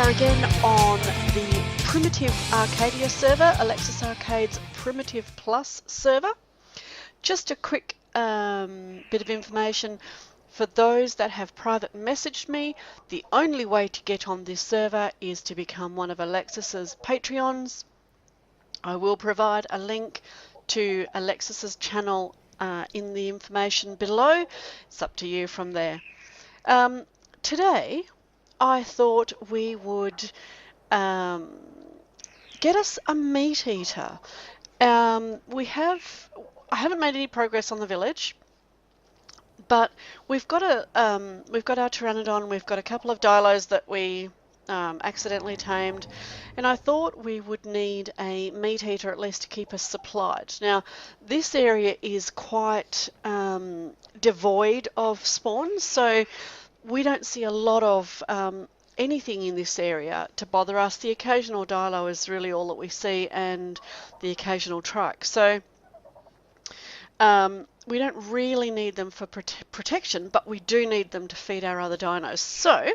are again on the Primitive Arcadia server, Alexis Arcade's Primitive Plus server. Just a quick bit of information for those that have private messaged me. The only way to get on this server is to become one of Alexis's Patreons. I will provide a link to Alexis's channel in the information below. It's up to you from there. Today I thought we would get us a meat eater. I haven't made any progress on the village, but we've got our Pteranodon. We've got a couple of Dilos that we accidentally tamed, and I thought we would need a meat eater at least to keep us supplied. Now, this area is quite devoid of spawns, so we don't see a lot of anything in this area to bother us. The occasional Dilo is really all that we see, and the occasional trike. So we don't really need them for protection, but we do need them to feed our other dinos. So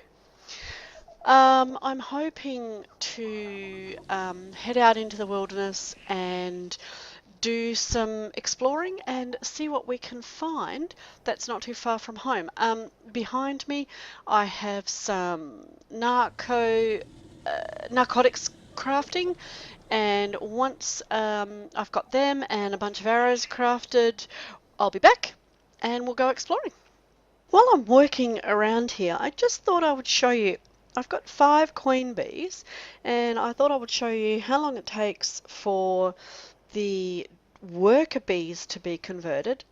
I'm hoping to head out into the wilderness and do some exploring and see what we can find that's not too far from home. Behind me I have some narcotics crafting, and once I've got them and a bunch of arrows crafted, I'll be back and we'll go exploring. While I'm working around here, I just thought I would show you. I've got 5 queen bees, and I thought I would show you how long it takes for the worker bees to be converted.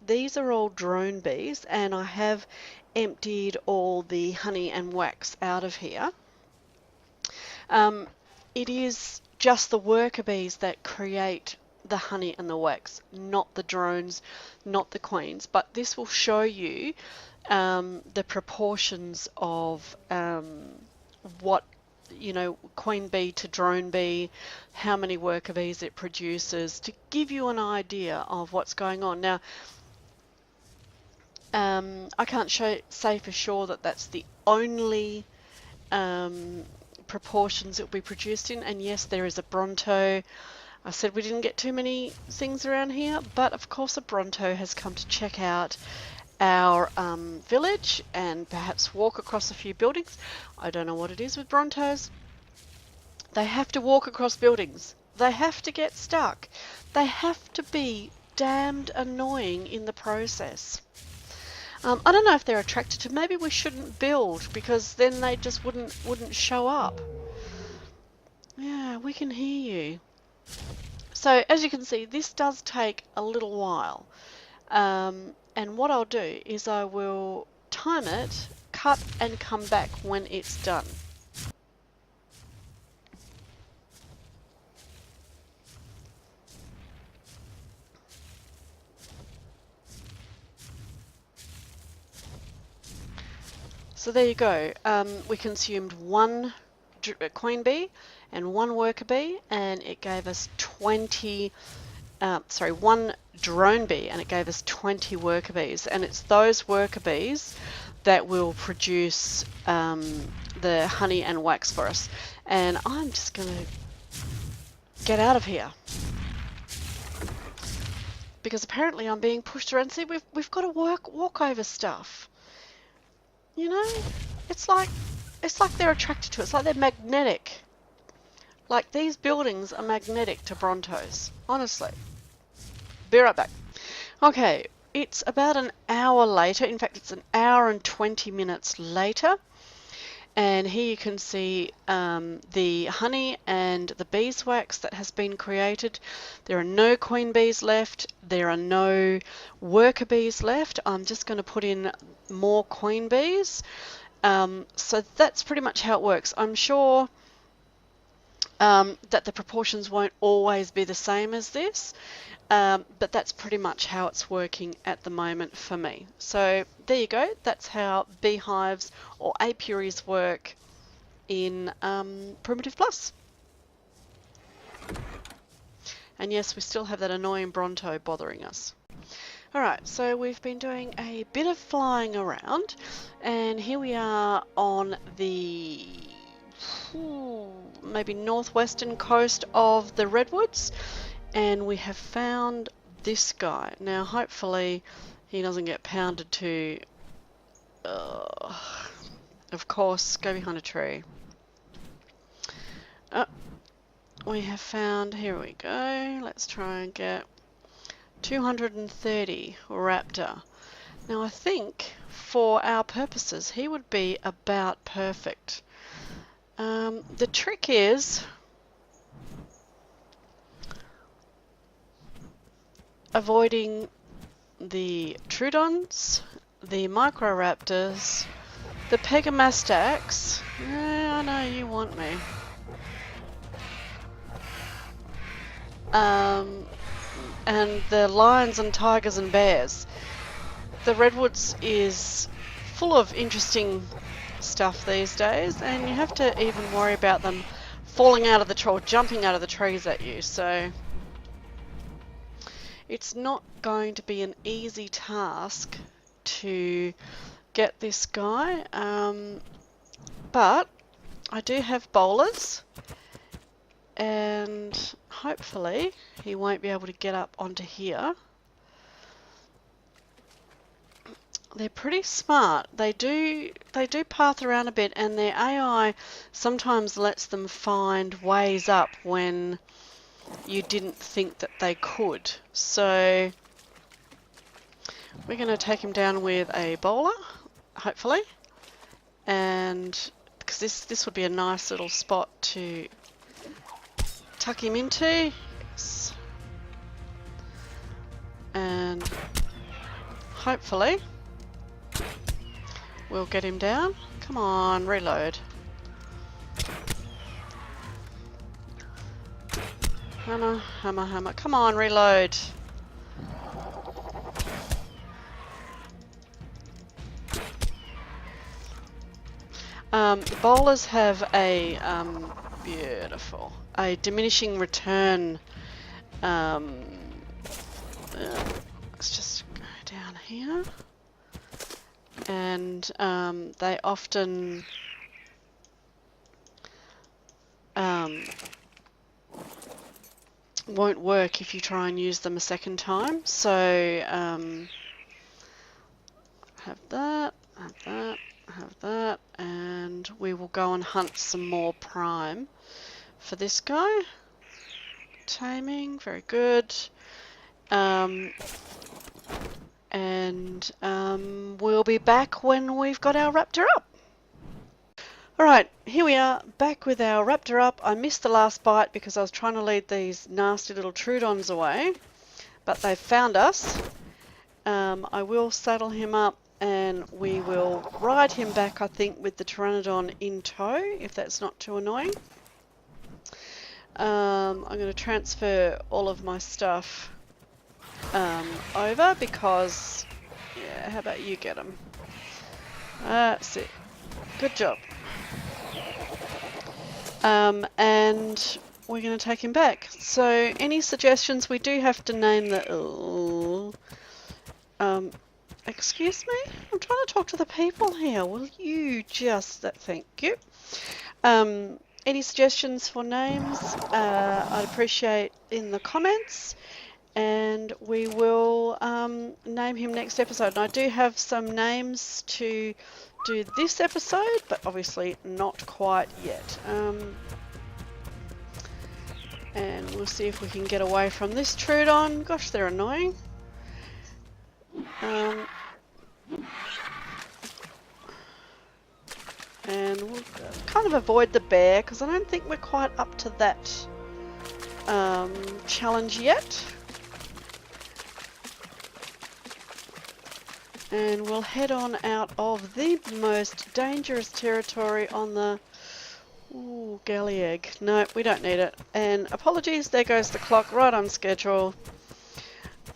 These are all drone bees, and I have emptied all the honey and wax out of here. It is just the worker bees that create the honey and the wax, not the drones, not the queens. But this will show you the proportions of what, queen bee to drone bee, how many worker bees it produces, to give you an idea of what's going on. Now, I can't say for sure that that's the only proportions it will be produced in, and yes, there is a Bronto. I said we didn't get too many things around here, but of course a Bronto has come to check out our village and perhaps walk across a few buildings. I don't know what it is with Brontos. They have to walk across buildings. They have to get stuck. They have to be damned annoying in the process. I don't know if they're attracted to. Maybe we shouldn't build, because then they just wouldn't show up. Yeah, we can hear you. So as you can see, this does take a little while. And what I'll do is I will time it, cut and come back when it's done. So there you go. We consumed 1 queen bee and 1 worker bee, and it gave us 1 drone bee, and it gave us 20 worker bees. And it's those worker bees that will produce the honey and wax for us. And I'm just going to get out of here, because apparently I'm being pushed around. See, we've got to walk over stuff. It's like they're attracted to it. It's like they're magnetic. Like, these buildings are magnetic to Brontos. Honestly. Be right back. Okay, it's about an hour later. In fact, it's an hour and 20 minutes later. And here you can see the honey and the beeswax that has been created. There are no queen bees left. There are no worker bees left. I'm just going to put in more queen bees. So that's pretty much how it works. I'm sure that the proportions won't always be the same as this, but that's pretty much how it's working at the moment for me. So there you go. That's how beehives or apiaries work in Primitive Plus. And yes, we still have that annoying Bronto bothering us. Alright, so we've been doing a bit of flying around, and here we are on the maybe northwestern coast of the Redwoods, and we have found this guy. Now hopefully he doesn't get pounded to, of course, go behind a tree. We have found, here we go, let's try and get 230 raptor. Now I think for our purposes he would be about perfect. The trick is avoiding the Troodons, the Microraptors, the Pegamastax. I know you want me. And the lions and tigers and bears. The Redwoods is full of interesting stuff these days, and you have to even worry about them falling out of the tree or jumping out of the trees at you, so it's not going to be an easy task to get this guy, but I do have bowlers, and hopefully he won't be able to get up onto here. They're pretty smart. They do path around a bit, and their AI sometimes lets them find ways up when you didn't think that they could. So we're going to take him down with a bowler, hopefully, and because this would be a nice little spot to tuck him into. Yes. And hopefully we'll get him down. Come on, reload. Hammer, hammer, hammer. Come on, reload. The bowlers have a beautiful, a diminishing return. Let's just go down here. And they often won't work if you try and use them a second time. So have that, have that, have that, and we will go and hunt some more prime for this guy. Taming, very good. And we'll be back when we've got our raptor up. Alright, here we are, back with our raptor up. I missed the last bite because I was trying to lead these nasty little Troodons away, but they've found us. I will saddle him up and we will ride him back, I think, with the Pteranodon in tow, if that's not too annoying. I'm going to transfer all of my stuff over because, yeah, how about you get him? That's it. Good job. And we're going to take him back. So, any suggestions? We do have to name the... excuse me? I'm trying to talk to the people here. Will you just... thank you. Any suggestions for names? I'd appreciate in the comments. And we will name him next episode. And I do have some names to do this episode, but obviously not quite yet. And we'll see if we can get away from this Troodon. Gosh, they're annoying. And we'll kind of avoid the bear because I don't think we're quite up to that challenge yet. And we'll head on out of the most dangerous territory on the... Ooh, galley egg. No, we don't need it. And apologies, there goes the clock, right on schedule.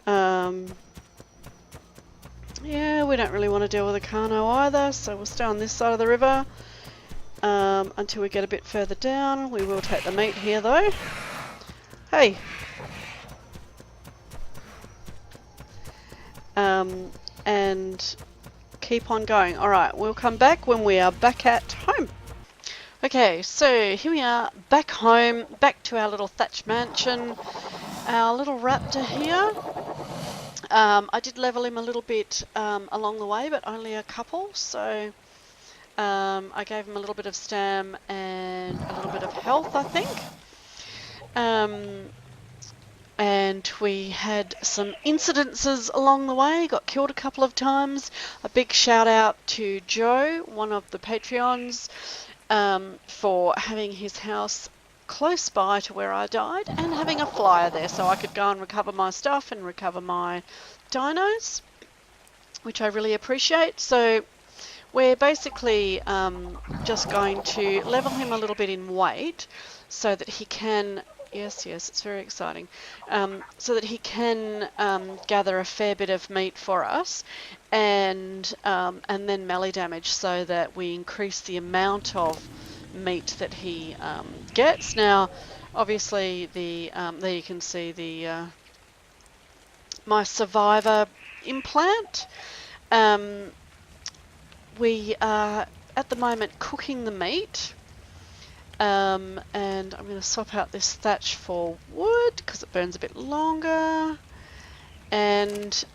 Yeah, we don't really want to deal with a Carno either, so we'll stay on this side of the river until we get a bit further down. We will take the meat here though. Hey! And keep on going. Alright, we'll come back when we are back at home. Okay, so here we are back home, back to our little thatch mansion, our little raptor here. I did level him a little bit along the way, but only a couple, so I gave him a little bit of stam and a little bit of health, I think. And we had some incidences along the way, got killed a couple of times. A big shout out to Joe, one of the Patreons, for having his house close by to where I died and having a flyer there so I could go and recover my stuff and recover my dinos, which I really appreciate. So we're basically just going to level him a little bit in weight so that he can, yes, it's very exciting, so that he can gather a fair bit of meat for us, and then melee damage so that we increase the amount of meat that he gets. Now, obviously, there you can see the my survivor implant. We are at the moment cooking the meat, and I'm going to swap out this thatch for wood because it burns a bit longer, and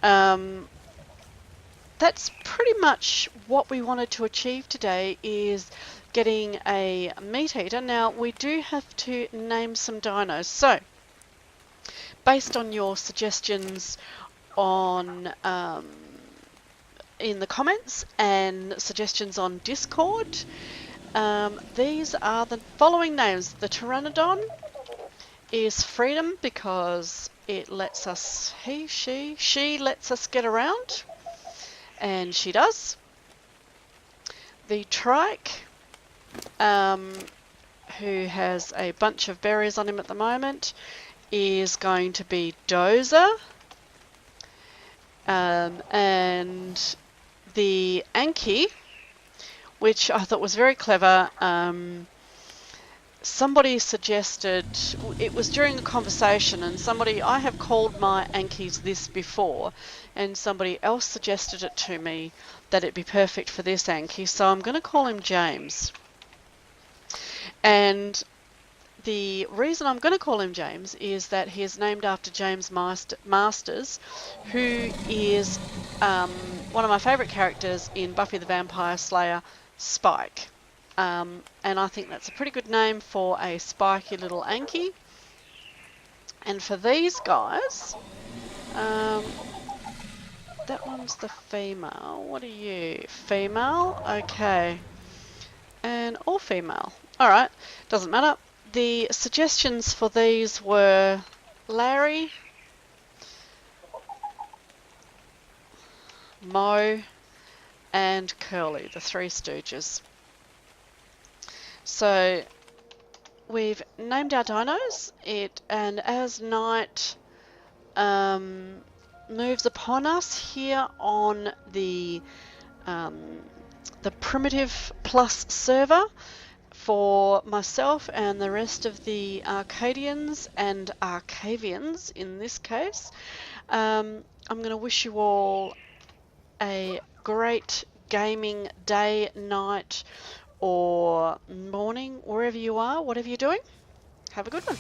that's pretty much what we wanted to achieve today, is getting a meat eater. Now we do have to name some dinos, so based on your suggestions on in the comments and suggestions on Discord, these are the following names. The Pteranodon is Freedom because it lets us, she lets us get around, and she does. The Trike, who has a bunch of berries on him at the moment, is going to be Dozer. And the Anki, which I thought was very clever, somebody suggested, it was during a conversation, and I have called my Ankis this before, and somebody else suggested it to me that it'd be perfect for this Anki, so I'm going to call him James. And the reason I'm going to call him James is that he is named after James Masters, who is one of my favourite characters in Buffy the Vampire Slayer, Spike. And I think that's a pretty good name for a spiky little Anki. And for these guys, that one's the female. What are you? Female? Okay. And all female. Alright, doesn't matter. The suggestions for these were Larry, Mo, and Curly, the Three Stooges. So we've named our dinos, and as night moves upon us here on the Primitive Plus server, for myself and the rest of the Arcadians and Arcavians in this case, I'm going to wish you all a great gaming day, night, or morning, wherever you are, whatever you're doing. Have a good one.